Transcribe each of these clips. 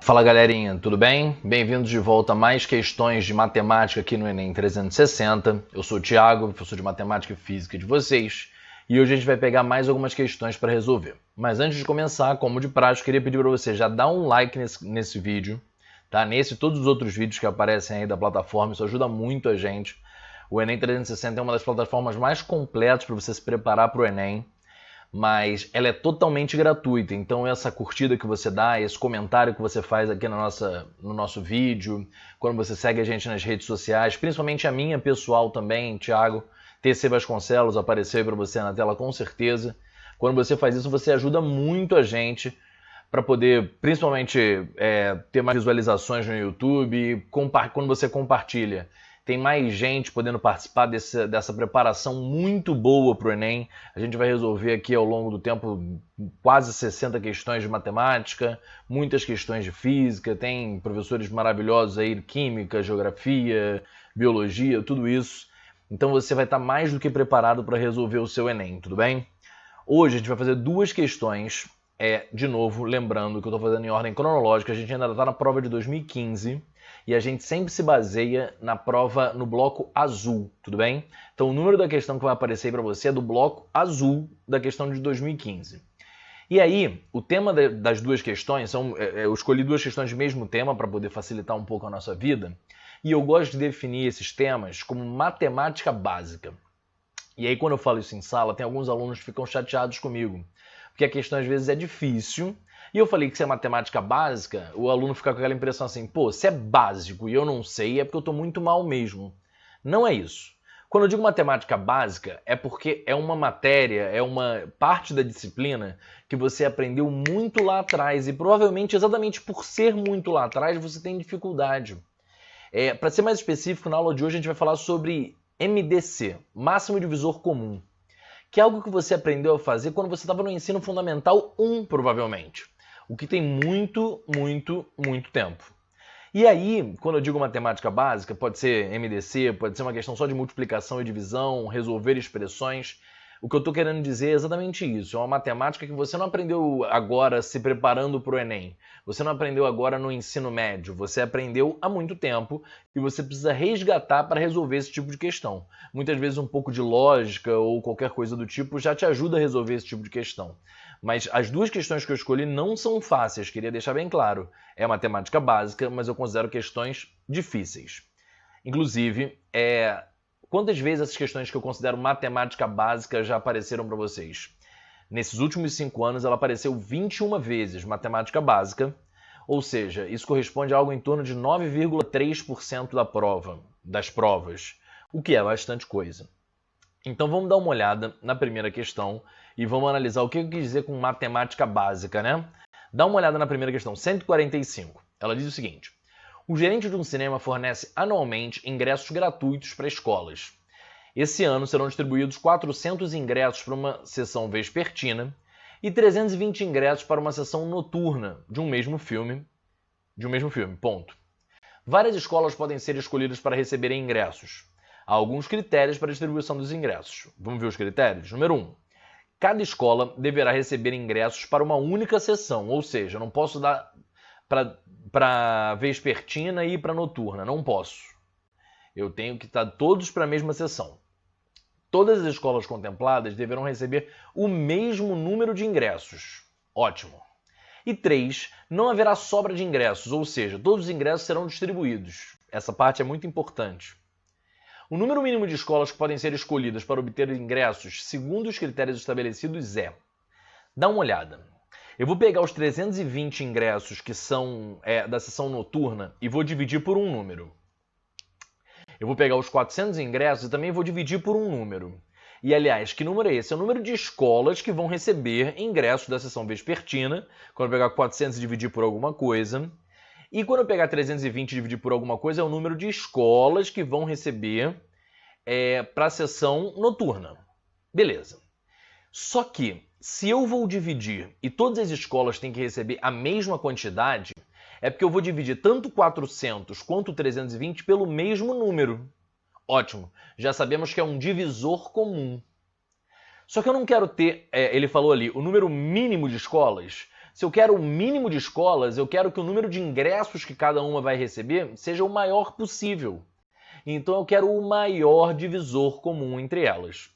Fala galerinha, tudo bem? Bem-vindos de volta a mais questões de matemática aqui no Enem 360. Eu sou o Thiago, professor de matemática e física de vocês, e hoje a gente vai pegar mais algumas questões para resolver. Mas antes de começar, como de praxe, eu queria pedir para você já dar um like nesse vídeo, tá? Nesse e todos os outros vídeos que aparecem aí da plataforma, isso ajuda muito a gente. O Enem 360 é uma das plataformas mais completas para você se preparar para o Enem, mas ela é totalmente gratuita, então essa curtida que você dá, esse comentário que você faz aqui no nosso vídeo, quando você segue a gente nas redes sociais, principalmente a minha pessoal também, Thiago, TC Vasconcelos, apareceu aí para você na tela com certeza. Quando você faz isso, você ajuda muito a gente para poder, principalmente, ter mais visualizações no YouTube, quando você compartilha. Tem mais gente podendo participar dessa preparação muito boa para o Enem. A gente vai resolver aqui ao longo do tempo quase 60 questões de matemática, muitas questões de física, tem professores maravilhosos aí, química, geografia, biologia, tudo isso. Então você vai estar mais do que preparado para resolver o seu Enem, tudo bem? Hoje a gente vai fazer duas questões, de novo, lembrando que eu estou fazendo em ordem cronológica, a gente ainda está na prova de 2015, e a gente sempre se baseia na prova no bloco azul, tudo bem? Então o número da questão que vai aparecer aí para você é do bloco azul da questão de 2015. E aí, o tema das duas questões eu escolhi duas questões de mesmo tema para poder facilitar um pouco a nossa vida, e eu gosto de definir esses temas como matemática básica. E aí quando eu falo isso em sala, tem alguns alunos que ficam chateados comigo, porque a questão às vezes é difícil. E eu falei que se é matemática básica, o aluno fica com aquela impressão assim, pô, se é básico e eu não sei, é porque eu estou muito mal mesmo. Não é isso. Quando eu digo matemática básica, é porque é uma matéria, é uma parte da disciplina que você aprendeu muito lá atrás e provavelmente exatamente por ser muito lá atrás você tem dificuldade. Para ser mais específico, na aula de hoje a gente vai falar sobre MDC, Máximo Divisor Comum, que é algo que você aprendeu a fazer quando você estava no ensino fundamental 1, provavelmente. O que tem muito tempo. E aí, quando eu digo matemática básica, pode ser MDC, pode ser uma questão só de multiplicação e divisão, resolver expressões. O que eu estou querendo dizer é exatamente isso. É uma matemática que você não aprendeu agora se preparando para o Enem. Você não aprendeu agora no ensino médio. Você aprendeu há muito tempo e você precisa resgatar para resolver esse tipo de questão. Muitas vezes um pouco de lógica ou qualquer coisa do tipo já te ajuda a resolver esse tipo de questão. Mas as duas questões que eu escolhi não são fáceis, queria deixar bem claro. É matemática básica, mas eu considero questões difíceis. Inclusive, quantas vezes essas questões que eu considero matemática básica já apareceram para vocês? Nesses últimos 5 anos, ela apareceu 21 vezes, matemática básica, ou seja, isso corresponde a algo em torno de 9,3% das provas, o que é bastante coisa. Então vamos dar uma olhada na primeira questão e vamos analisar o que eu quis dizer com matemática básica, né? Dá uma olhada na primeira questão, 145. Ela diz o seguinte: o gerente de um cinema fornece anualmente ingressos gratuitos para escolas. Esse ano serão distribuídos 400 ingressos para uma sessão vespertina e 320 ingressos para uma sessão noturna de um mesmo filme, ponto. Várias escolas podem ser escolhidas para receberem ingressos. Há alguns critérios para a distribuição dos ingressos. Vamos ver os critérios? Número 1. Cada escola deverá receber ingressos para uma única sessão, ou seja, não posso dar para vespertina e para noturna, não posso. Eu tenho que estar todos para a mesma sessão. Todas as escolas contempladas deverão receber o mesmo número de ingressos. Ótimo. E 3. Não haverá sobra de ingressos, ou seja, todos os ingressos serão distribuídos. Essa parte é muito importante. O número mínimo de escolas que podem ser escolhidas para obter ingressos, segundo os critérios estabelecidos, Dá uma olhada. Eu vou pegar os 320 ingressos que são da sessão noturna e vou dividir por um número. Eu vou pegar os 400 ingressos e também vou dividir por um número. E, aliás, que número é esse? É o número de escolas que vão receber ingressos da sessão vespertina. Quando eu pegar 400 e dividir por alguma coisa. E quando eu pegar 320 e dividir por alguma coisa, é o número de escolas que vão receber para a sessão noturna. Beleza. Só que, se eu vou dividir e todas as escolas têm que receber a mesma quantidade, é porque eu vou dividir tanto 400 quanto 320 pelo mesmo número. Ótimo. Já sabemos que é um divisor comum. Só que eu não quero ter, ele falou ali, o número mínimo de escolas. Se eu quero o mínimo de escolas, eu quero que o número de ingressos que cada uma vai receber seja o maior possível. Então eu quero o maior divisor comum entre elas.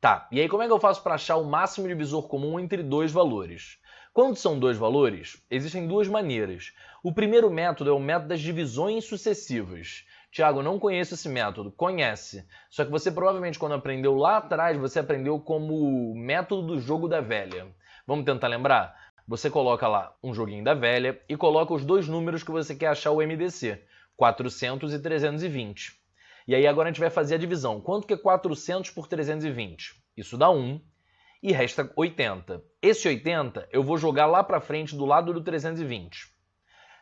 Tá, e aí como é que eu faço para achar o máximo divisor comum entre dois valores? Quando são dois valores, existem duas maneiras. O primeiro método é o método das divisões sucessivas. Tiago, não conheço esse método. Conhece. Só que você provavelmente, quando aprendeu lá atrás, você aprendeu como método do jogo da velha. Vamos tentar lembrar? Você coloca lá um joguinho da velha e coloca os dois números que você quer achar o MDC, 400 e 320. E aí agora a gente vai fazer a divisão. Quanto que é 400 por 320? Isso dá 1 e resta 80. Esse 80 eu vou jogar lá para frente do lado do 320.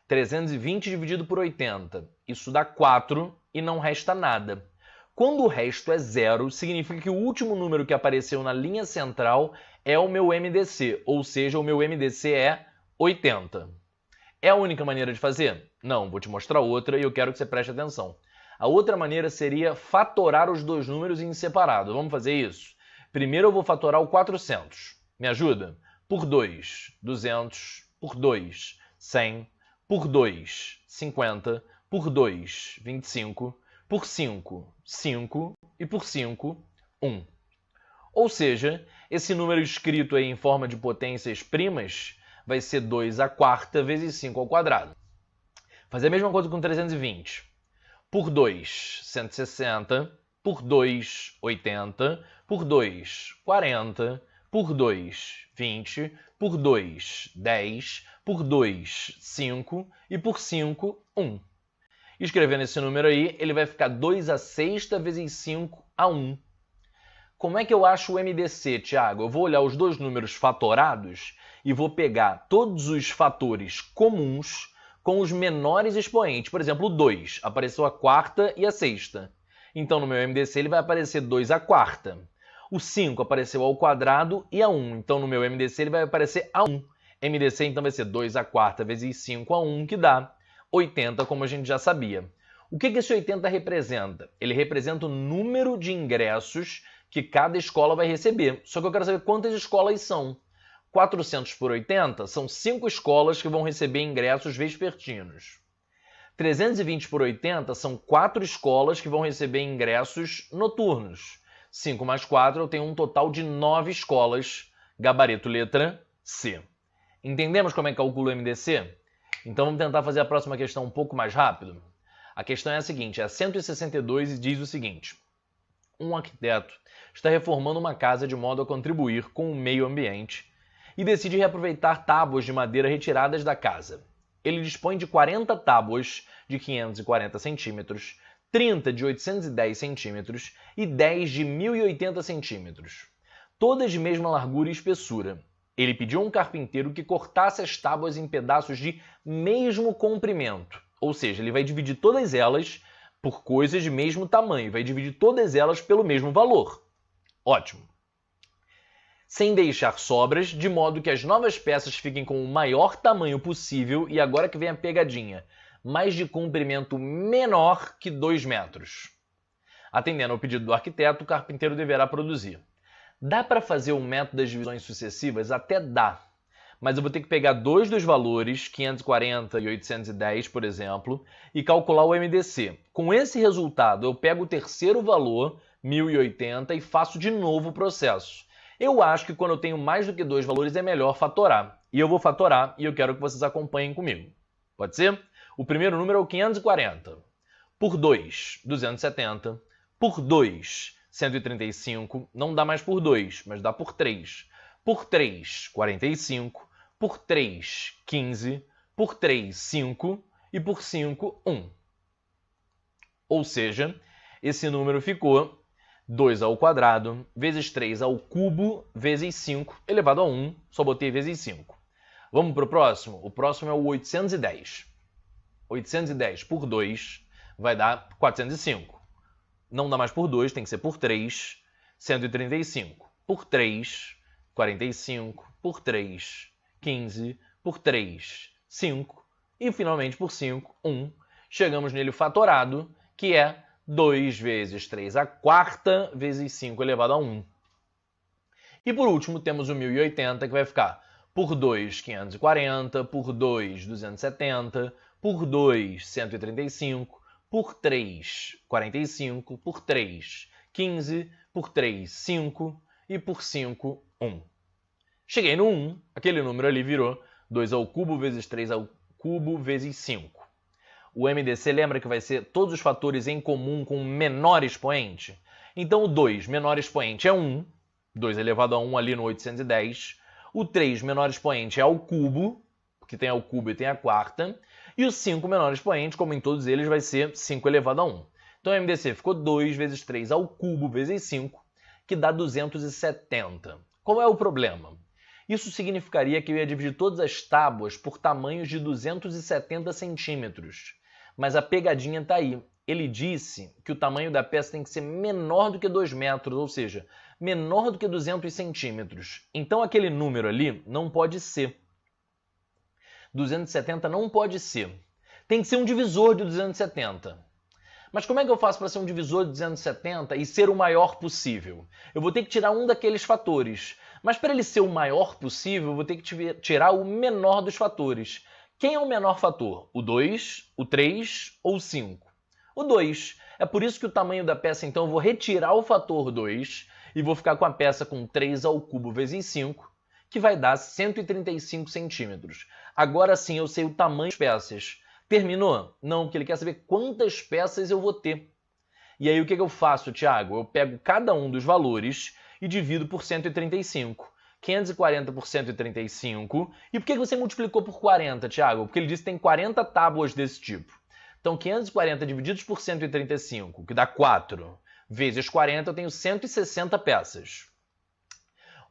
320 dividido por 80, isso dá 4 e não resta nada. Quando o resto é zero, significa que o último número que apareceu na linha central é o meu MDC, ou seja, o meu MDC é 80. É a única maneira de fazer? Não, vou te mostrar outra e eu quero que você preste atenção. A outra maneira seria fatorar os dois números em separado. Vamos fazer isso? Primeiro eu vou fatorar o 400. Me ajuda? Por 2, 200. Por 2, 100. Por 2, 50. Por 2, 25. Por 5, 5. E por 5, 1. Ou seja, esse número escrito aí em forma de potências primas vai ser 2 à quarta vezes 5 ao quadrado. Fazer a mesma coisa com 320. Por 2, 160. Por 2, 80. Por 2, 40. Por 2, 20. Por 2, 10. Por 2, 5. E por 5, 1. Escrevendo esse número aí, ele vai ficar 2 à sexta vezes 5 a 1. Como é que eu acho o MDC, Tiago? Eu vou olhar os dois números fatorados e vou pegar todos os fatores comuns com os menores expoentes. Por exemplo, o 2 apareceu a quarta e a sexta. Então, no meu MDC, ele vai aparecer 2 à quarta. O 5 apareceu ao quadrado e a 1. Então, no meu MDC, ele vai aparecer a 1. MDC, então, vai ser 2 à quarta vezes 5 a 1, que dá 80, como a gente já sabia. O que esse 80 representa? Ele representa o número de ingressos que cada escola vai receber. Só que eu quero saber quantas escolas são. 400 por 80 são 5 escolas que vão receber ingressos vespertinos. 320 por 80 são 4 escolas que vão receber ingressos noturnos. 5 mais 4 eu tenho um total de 9 escolas, gabarito letra C. Entendemos como é que calcula o MDC? Então vamos tentar fazer a próxima questão um pouco mais rápido. A questão é a seguinte, é a 162 e diz o seguinte. Um arquiteto está reformando uma casa de modo a contribuir com o meio ambiente e decide reaproveitar tábuas de madeira retiradas da casa. Ele dispõe de 40 tábuas de 540 centímetros, 30 de 810 centímetros e 10 de 1080 centímetros, todas de mesma largura e espessura. Ele pediu a um carpinteiro que cortasse as tábuas em pedaços de mesmo comprimento, ou seja, ele vai dividir todas elas por coisas de mesmo tamanho, vai dividir todas elas pelo mesmo valor. Ótimo! Sem deixar sobras, de modo que as novas peças fiquem com o maior tamanho possível, e agora que vem a pegadinha, mas de comprimento menor que 2 metros. Atendendo ao pedido do arquiteto, o carpinteiro deverá produzir. Dá para fazer o método das divisões sucessivas? Até dá. Mas eu vou ter que pegar dois dos valores, 540 e 810, por exemplo, e calcular o MDC. Com esse resultado, eu pego o terceiro valor, 1080, e faço de novo o processo. Eu acho que quando eu tenho mais do que dois valores é melhor fatorar. E eu vou fatorar e eu quero que vocês acompanhem comigo. Pode ser? O primeiro número é o 540. Por 2, 270. Por 2, 135. Não dá mais por 2, mas dá por 3. Por 3, 45. Por 3, 15. Por 3, 5. E por 5, 1. Ou seja, esse número ficou 2 ao quadrado, vezes 3 ao cubo, vezes 5, elevado a 1, só botei vezes 5. Vamos para o próximo? O próximo é o 810. 810 por 2 vai dar 405. Não dá mais por 2, tem que ser por 3, 135. Por 3, 45. Por 3, 15. Por 3, 5. E finalmente por 5, 1. Chegamos nele fatorado, que é 2 vezes 3 à quarta vezes 5 elevado a 1. E por último temos o 1080, que vai ficar por 2, 540, por 2, 270, por 2, 135, por 3, 45, por 3, 15, por 3, 5 e por 5, 1. Cheguei no 1, aquele número ali virou 2 ao cubo vezes 3 ao cubo vezes 5. O MDC lembra que vai ser todos os fatores em comum com o menor expoente? Então o 2 menor expoente é 1, 2 elevado a 1 ali no 810. O 3 menor expoente é ao cubo, porque tem ao cubo e tem a quarta. E o 5 menor expoente, como em todos eles, vai ser 5 elevado a 1. Então o MDC ficou 2 vezes 3 ao cubo vezes 5, que dá 270. Qual é o problema? Isso significaria que eu ia dividir todas as tábuas por tamanhos de 270 centímetros. Mas a pegadinha está aí. Ele disse que o tamanho da peça tem que ser menor do que 2 metros, ou seja, menor do que 200 centímetros. Então aquele número ali não pode ser. 270 não pode ser. Tem que ser um divisor de 270. Mas como é que eu faço para ser um divisor de 270 e ser o maior possível? Eu vou ter que tirar um daqueles fatores. Mas para ele ser o maior possível, eu vou ter que tirar o menor dos fatores. Quem é o menor fator? O 2, o 3 ou o 5? O 2. É por isso que o tamanho da peça, então, eu vou retirar o fator 2 e vou ficar com a peça com 3 ao cubo vezes 5, que vai dar 135 centímetros. Agora sim eu sei o tamanho das peças. Terminou? Não, porque ele quer saber quantas peças eu vou ter. E aí o que eu faço, Thiago? Eu pego cada um dos valores e divido por 135. 540 por 135. E por que você multiplicou por 40, Thiago? Porque ele disse que tem 40 tábuas desse tipo. Então 540 divididos por 135, que dá 4, vezes 40, eu tenho 160 peças.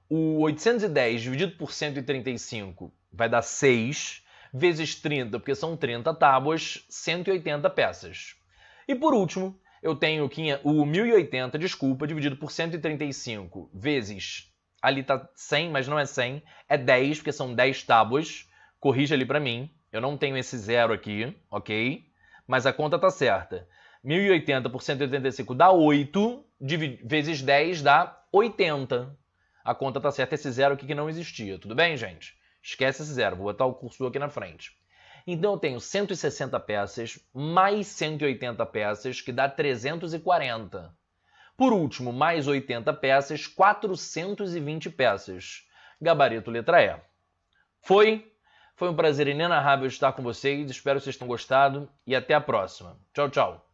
O 810 dividido por 135 vai dar 6, vezes 30, porque são 30 tábuas, 180 peças. E por último, eu tenho o 1080, dividido por 135, vezes, ali está 100, mas não é 100, é 10, porque são 10 tábuas. Corrija ali para mim, eu não tenho esse zero aqui, ok? Mas a conta está certa. 1080 por 185 dá 8, vezes 10 dá 80. A conta está certa, esse zero aqui que não existia. Tudo bem, gente? Esquece esse zero, vou botar o cursor aqui na frente. Então eu tenho 160 peças mais 180 peças, que dá 340. Por último, mais 80 peças, 420 peças. Gabarito letra E. Foi um prazer inenarrável estar com vocês, espero que vocês tenham gostado e até a próxima. Tchau, tchau.